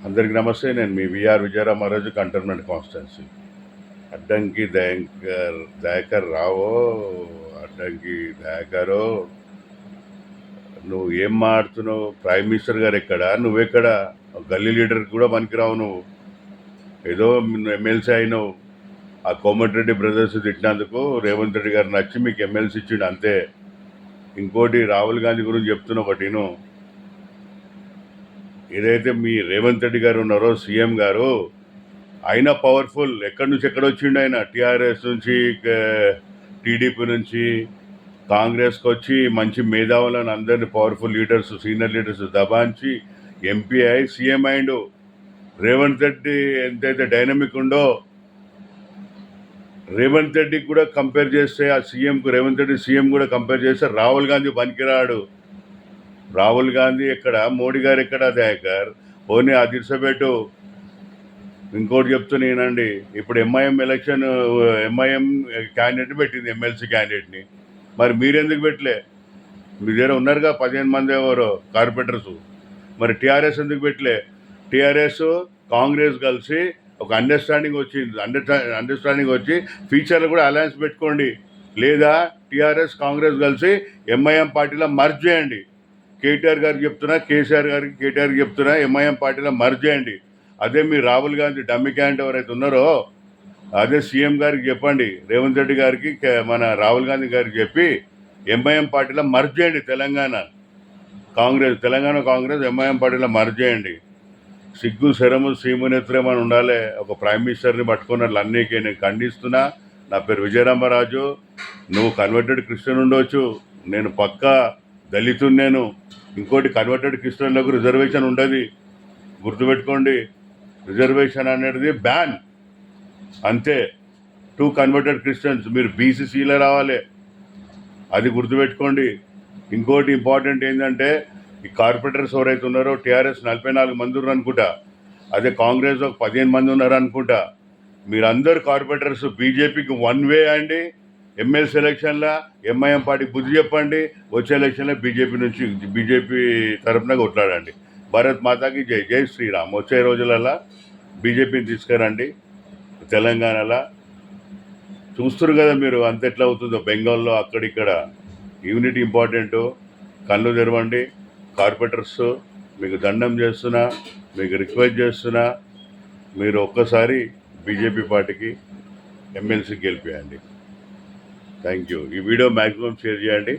అందరికి నమస్తే. నేను మీ విఆర్ విజయరామరాజు, కంటోన్మెంట్ కాన్స్టిట్యున్సీ. అడ్డంకి దయాకర్ రావో, అడ్డంకి దయాకరో, నువ్వు ఏం మాడుతున్నావు? ప్రైమ్ మినిస్టర్ గారు ఎక్కడ, నువ్వెక్కడ? గల్లీ లీడర్కి కూడా పనికిరావు నువ్వు. ఏదో ఎమ్మెల్సీ అయినావు. ఆ కోమటిరెడ్డి బ్రదర్స్ తిట్టినందుకు రేవంత్ రెడ్డి గారు నచ్చి మీకు ఎమ్మెల్సీ ఇచ్చిండు అంతే. ఇంకోటి రాహుల్ గాంధీ గురించి చెప్తున్నా ఒకటి, ఏదైతే మీ రేవంత్ రెడ్డి గారు ఉన్నారో సీఎం గారు, ఆయన పవర్ఫుల్. ఎక్కడి నుంచి ఎక్కడ వచ్చిండు ఆయన? టీఆర్ఎస్ నుంచి, టీడీపీ నుంచి కాంగ్రెస్కి వచ్చి మంచి మేధావులను అందరినీ పవర్ఫుల్ లీడర్స్, సీనియర్ లీడర్స్ దబాంచి ఎంపీ అయి సీఎం అయిండు. రేవంత్ రెడ్డి ఎంతైతే డైనమిక్ ఉందో, రేవంత్ రెడ్డికి కూడా కంపేర్ చేస్తే, ఆ సీఎంకు రేవంత్ రెడ్డి సీఎం కూడా కంపేర్ చేస్తే రాహుల్ గాంధీ పనికిరాడు. రాహుల్ గాంధీ ఎక్కడ, మోడీ గారు ఎక్కడ? దయాకర్ పోనీ అదిర్సబెట్టు. ఇంకోటి చెప్తున్నానండి, ఇప్పుడు ఎంఐఎం క్యాండిడేట్ పెట్టింది, ఎమ్మెల్సీ క్యాండిడేట్ని. మరి మీరెందుకు పెట్టలే? మీ దగ్గర ఉన్నారుగా 15 మంది ఎవరో కార్పొరేటర్స్. మరి టీఆర్ఎస్ ఎందుకు పెట్టలే? టీఆర్ఎస్ కాంగ్రెస్ కలిసి ఒక అండర్స్టాండింగ్ వచ్చి ఫ్యూచర్లో కూడా అలయన్స్ పెట్టుకోండి. లేదా టీఆర్ఎస్ కాంగ్రెస్ కలిసి ఎంఐఎం పార్టీలో మర్జ్ చేయండి. కేటీఆర్ గారికి చెప్తున్నా, కేసీఆర్ గారికి, కేటీఆర్కి చెప్తున్నా, ఎంఐఎం పార్టీలో మర్జ్ చేయండి. అదే మీ రాహుల్ గాంధీ డమ్మి క్యాండిడేట్ ఎవరైతే ఉన్నారో, అదే సీఎం గారికి చెప్పండి, రేవంత్ రెడ్డి గారికి, మన రాహుల్ గాంధీ గారికి చెప్పి ఎంఐఎం పార్టీలో మర్జ్ చేయండి. తెలంగాణ కాంగ్రెస్ ఎంఐఎం పార్టీలో మర్జ్ చేయండి. సిగ్గు శరము సీమునేత్రమని ఉండాలి. ఒక ప్రైమ్ మినిస్టర్ని పట్టుకున్నట్లు అన్నీకి నేను ఖండిస్తున్నా. నా పేరు విజయరామరాజు. నువ్వు కన్వర్టెడ్ క్రిస్టియన్ ఉండవచ్చు, నేను పక్కా దళితుని. నేను ఇంకోటి, కన్వర్టెడ్ క్రిస్టియన్లకు రిజర్వేషన్ ఉండదు, గుర్తుపెట్టుకోండి. రిజర్వేషన్ అనేది బ్యాన్ అంతే. 2 కన్వర్టెడ్ క్రిస్టియన్స్, మీరు బీసీసీలో రావాలి, అది గుర్తుపెట్టుకోండి. ఇంకోటి ఇంపార్టెంట్ ఏంటంటే, ఈ కార్పొరేటర్స్ ఎవరైతే ఉన్నారో, టీఆర్ఎస్ 44 మంది ఉన్నారు అనుకుంటా, అదే కాంగ్రెస్ ఒక 15 మంది ఉన్నారు అనుకుంటా. మీరందరు కార్పొరేటర్స్ బీజేపీకి 1 వే అండి. ఎమ్మెల్సీ ఎలక్షన్లో ఎంఐఎం పార్టీ బుద్ధి చెప్పండి, వచ్చే ఎలక్షన్లో బీజేపీ తరఫున కొట్లాడండి. భారత్ మాతాకి జై. జై శ్రీరామ్. వచ్చే రోజులలో బీజేపీని తీసుకురండి. తెలంగాణలో చూస్తున్నారు కదా మీరు, అంత ఎట్లా అవుతుందో బెంగాల్లో అక్కడిక్కడ. Unity important. కళ్ళు తెరవండి కార్పొరేటర్స్. మీకు దండం చేస్తున్నా, మీకు రిక్వెస్ట్ చేస్తున్నా, మీరు ఒక్కసారి బీజేపీ పార్టీకి ఎమ్మెల్సీ గెలిపేయండి. Thank you. ఈ వీడియో మ్యాక్సిమం షేర్ చేయండి.